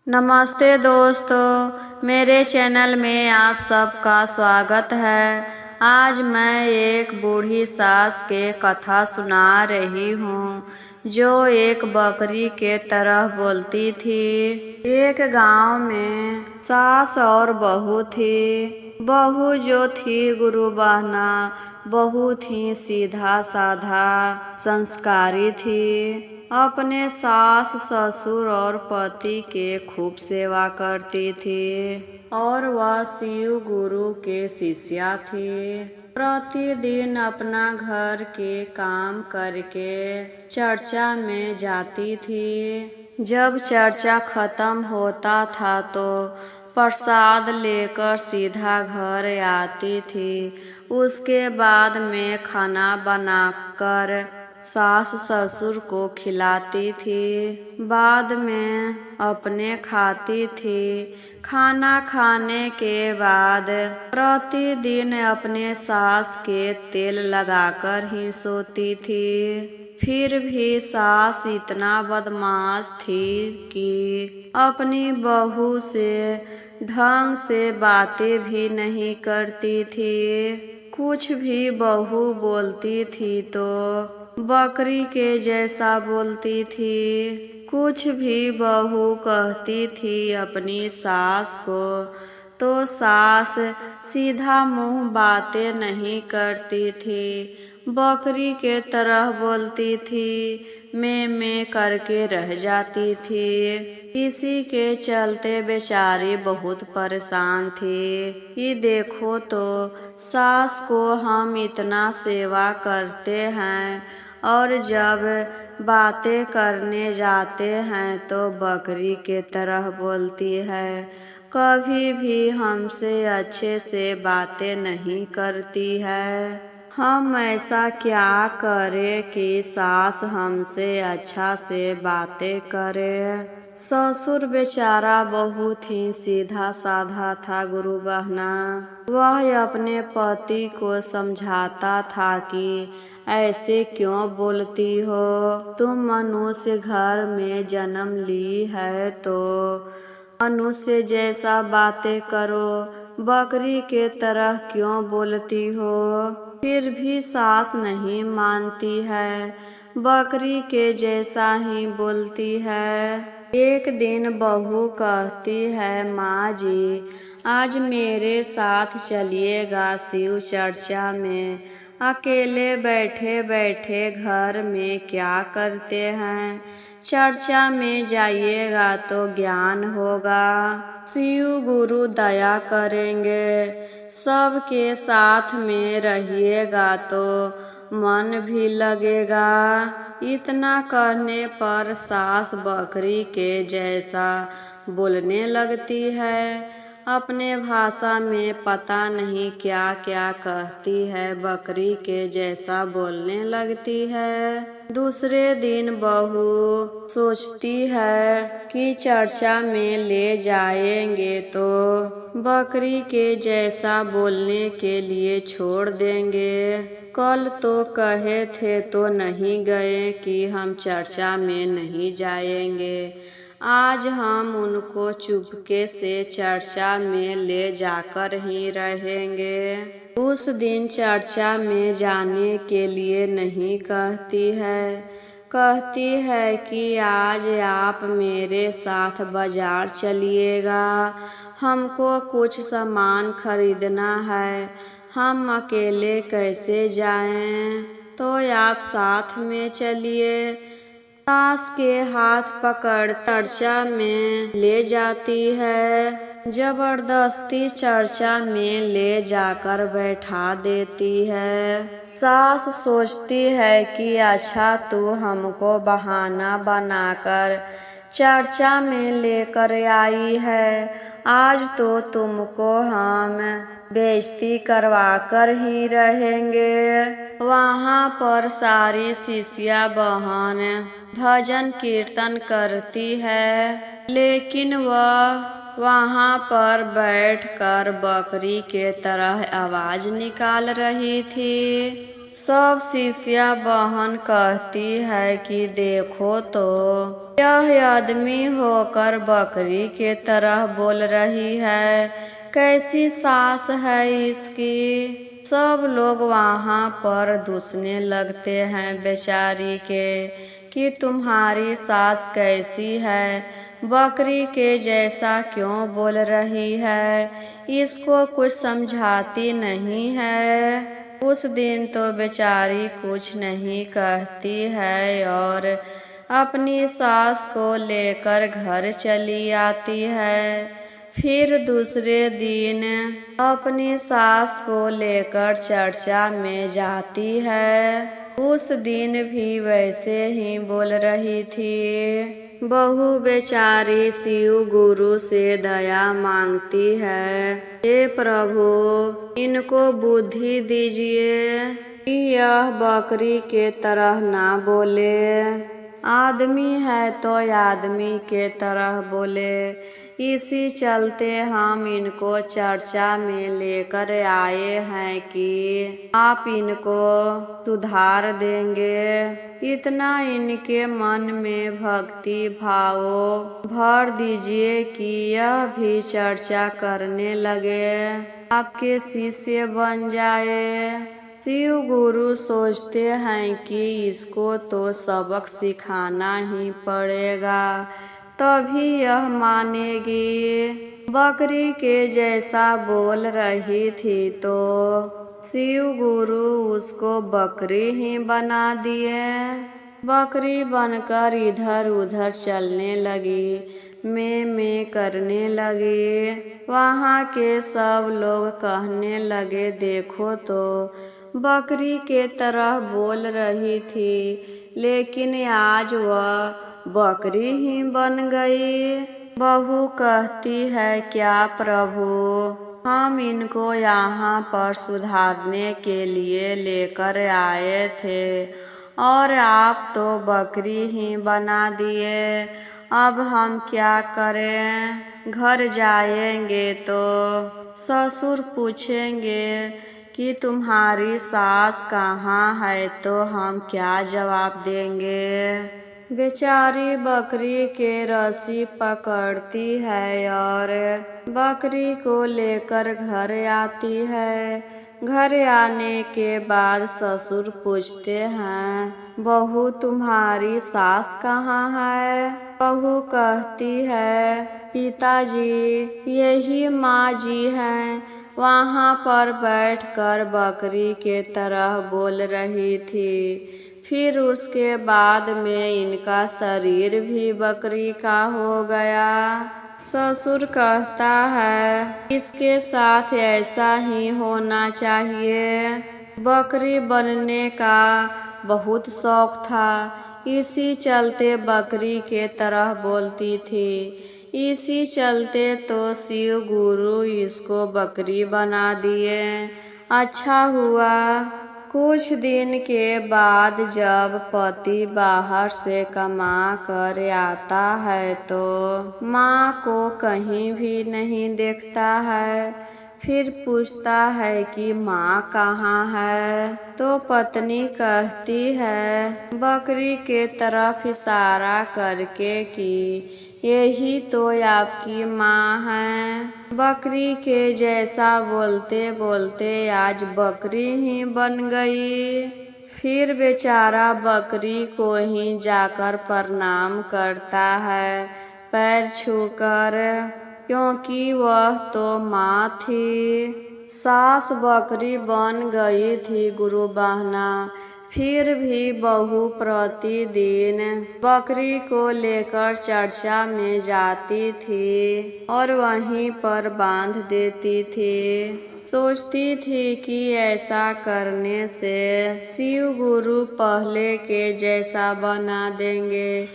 नमस्ते दोस्तों, मेरे चैनल में आप सबका स्वागत है। आज मैं एक बूढ़ी सास के कथा सुना रही हूँ जो एक बकरी के तरह बोलती थी। एक गांव में सास और बहू थी। बहू जो थी गुरु बहना बहुत ही सीधा साधा संस्कारी थी। अपने सास ससुर और पति के खूब सेवा करती थी और वह शिव गुरु के शिष्या थी। प्रतिदिन अपना घर के काम करके चर्चा में जाती थी। जब चर्चा खत्म होता था तो प्रसाद लेकर सीधा घर आती थी। उसके बाद में खाना बनाकर सास ससुर को खिलाती थी। बाद में अपने खाती थी। खाना खाने के बाद प्रतिदिन अपने सास के तेल लगाकर ही सोती थी। फिर भी सास इतना बदमाश थी कि अपनी बहू से ढंग से बातें भी नहीं करती थी। कुछ भी बहू बोलती थी तो बकरी के जैसा बोलती थी। कुछ भी बहू कहती थी अपनी सास को तो सास सीधा मुंह बातें नहीं करती थी, बकरी के तरह बोलती थी, मैं करके रह जाती थी। इसी के चलते बेचारी बहुत परेशान थी। ये देखो तो सास को हम इतना सेवा करते हैं और जब बातें करने जाते हैं तो बकरी के तरह बोलती है। कभी भी हमसे अच्छे से बातें नहीं करती है। हम ऐसा क्या करें कि सास हमसे अच्छा से बातें करे। ससुर बेचारा बहुत ही सीधा साधा था गुरु बहना। वह अपने पति को समझाता था कि ऐसे क्यों बोलती हो, तुम मनुष्य घर में जन्म ली है तो मनुष्य जैसा बातें करो, बकरी के तरह क्यों बोलती हो। फिर भी सास नहीं मानती है, बकरी के जैसा ही बोलती है। एक दिन बहू कहती है, माँ जी आज मेरे साथ चलिएगा शिव चर्चा में। अकेले बैठे बैठे घर में क्या करते हैं, चर्चा में जाइएगा तो ज्ञान होगा, शिव गुरु दया करेंगे, सबके साथ में रहिएगा तो मन भी लगेगा। इतना कहने पर सास बकरी के जैसा बोलने लगती है। अपने भाषा में पता नहीं क्या क्या कहती है, बकरी के जैसा बोलने लगती है। दूसरे दिन बहू सोचती है कि चर्चा में ले जाएंगे तो बकरी के जैसा बोलने के लिए छोड़ देंगे। कल तो कहे थे तो नहीं गए कि हम चर्चा में नहीं जाएंगे। आज हम उनको चुपके से चर्चा में ले जाकर ही रहेंगे। उस दिन चर्चा में जाने के लिए नहीं कहती है, कहती है कि आज आप मेरे साथ बाजार चलिएगा, हमको कुछ सामान खरीदना है, हम अकेले कैसे जाएं, तो आप साथ में चलिए। सास के हाथ पकड़ चर्चा में ले जाती है, जबरदस्ती चर्चा में ले जाकर बैठा देती है। सास सोचती है कि अच्छा तू हमको बहाना बनाकर चर्चा में लेकर आई है, आज तो तुमको हम बेइज्जती करवा कर ही रहेंगे। वहाँ पर सारी शिष्या बहन भजन कीर्तन करती है, लेकिन वह वहाँ पर बैठकर बकरी के तरह आवाज निकाल रही थी। सब शिष्या बहन कहती है कि देखो तो यह आदमी होकर बकरी के तरह बोल रही है, कैसी सास है इसकी। सब लोग वहाँ पर दूसने लगते हैं बेचारी के कि तुम्हारी सास कैसी है, बकरी के जैसा क्यों बोल रही है, इसको कुछ समझाती नहीं है। उस दिन तो बेचारी कुछ नहीं कहती है और अपनी सास को लेकर घर चली आती है। फिर दूसरे दिन अपनी सास को लेकर चर्चा में जाती है। उस दिन भी वैसे ही बोल रही थी। बहू बेचारी शिव गुरु से दया मांगती है, हे प्रभु इनको बुद्धि दीजिए कि यह बकरी के तरह ना बोले, आदमी है तो आदमी के तरह बोले। इसी चलते हम इनको चर्चा में लेकर आए हैं कि आप इनको सुधार देंगे। इतना इनके मन में भक्ति भाव भर दीजिए कि यह भी चर्चा करने लगे, आपके शिष्य बन जाए। शिव गुरु सोचते हैं कि इसको तो सबक सिखाना ही पड़ेगा, तभी यह मानेगी। बकरी के जैसा बोल रही थी तो शिव गुरु उसको बकरी ही बना दिए। बकरी बनकर इधर उधर चलने लगी, में करने लगी। वहाँ के सब लोग कहने लगे, देखो तो बकरी के तरह बोल रही थी, लेकिन आज वह बकरी ही बन गई। बहू कहती है, क्या प्रभु हम इनको यहाँ पर सुधारने के लिए लेकर आए थे और आप तो बकरी ही बना दिए, अब हम क्या करें। घर जाएंगे तो ससुर पूछेंगे कि तुम्हारी सास कहाँ है, तो हम क्या जवाब देंगे। बेचारी बकरी के रस्सी पकड़ती है और बकरी को लेकर घर आती है। घर आने के बाद ससुर पूछते हैं, बहू तुम्हारी सास कहाँ है। बहू कहती है, पिताजी यही माँ जी हैं, वहाँ पर बैठकर बकरी के तरह बोल रही थी। फिर उसके बाद में इनका शरीर भी बकरी का हो गया। ससुर कहता है, इसके साथ ऐसा ही होना चाहिए। बकरी बनने का बहुत शौक था, इसी चलते बकरी के तरह बोलती थी। इसी चलते तो शिव गुरु इसको बकरी बना दिए। अच्छा हुआ। कुछ दिन के बाद जब पति बाहर से कमा कर आता है तो माँ को कहीं भी नहीं देखता है। फिर पूछता है कि माँ कहाँ है, तो पत्नी कहती है बकरी के तरफ इशारा करके कि यही तो आपकी माँ है। बकरी के जैसा बोलते बोलते आज बकरी ही बन गई। फिर बेचारा बकरी को ही जाकर प्रणाम करता है पैर छूकर, क्योंकि वह तो माँ थी। सास बकरी बन गई थी गुरु बहना। फिर भी बहू प्रतिदिन बकरी को लेकर चर्चा में जाती थी और वहीं पर बांध देती थी। सोचती थी कि ऐसा करने से शिव गुरु पहले के जैसा बना देंगे,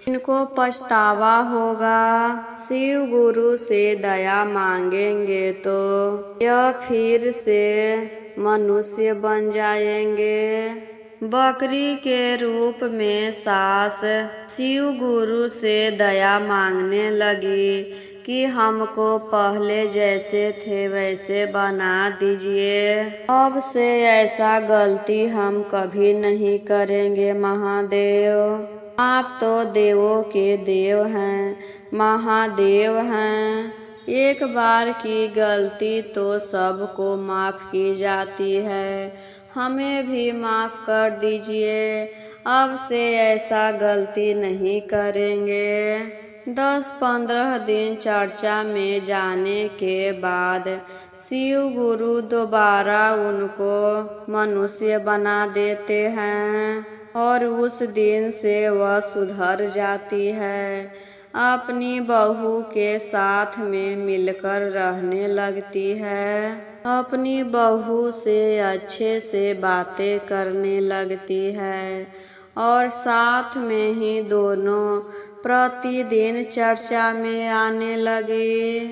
इनको पछतावा होगा। शिव गुरु से दया मांगेंगे तो यह फिर से मनुष्य बन जाएंगे। बकरी के रूप में सास शिव गुरु से दया मांगने लगी कि हमको पहले जैसे थे वैसे बना दीजिए। अब से ऐसा गलती हम कभी नहीं करेंगे महादेव। आप तो देवों के देव हैं, महादेव हैं। एक बार की गलती तो सबको माफ़ की जाती है, हमें भी माफ़ कर दीजिए। अब से ऐसा गलती नहीं करेंगे। 10-15 दिन चर्चा में जाने के बाद शिव गुरु दोबारा उनको मनुष्य बना देते हैं और उस दिन से वह सुधर जाती है। अपनी बहू के साथ में मिलकर रहने लगती है, अपनी बहू से अच्छे से बातें करने लगती है और साथ में ही दोनों प्रतिदिन चर्चा में आने लगे।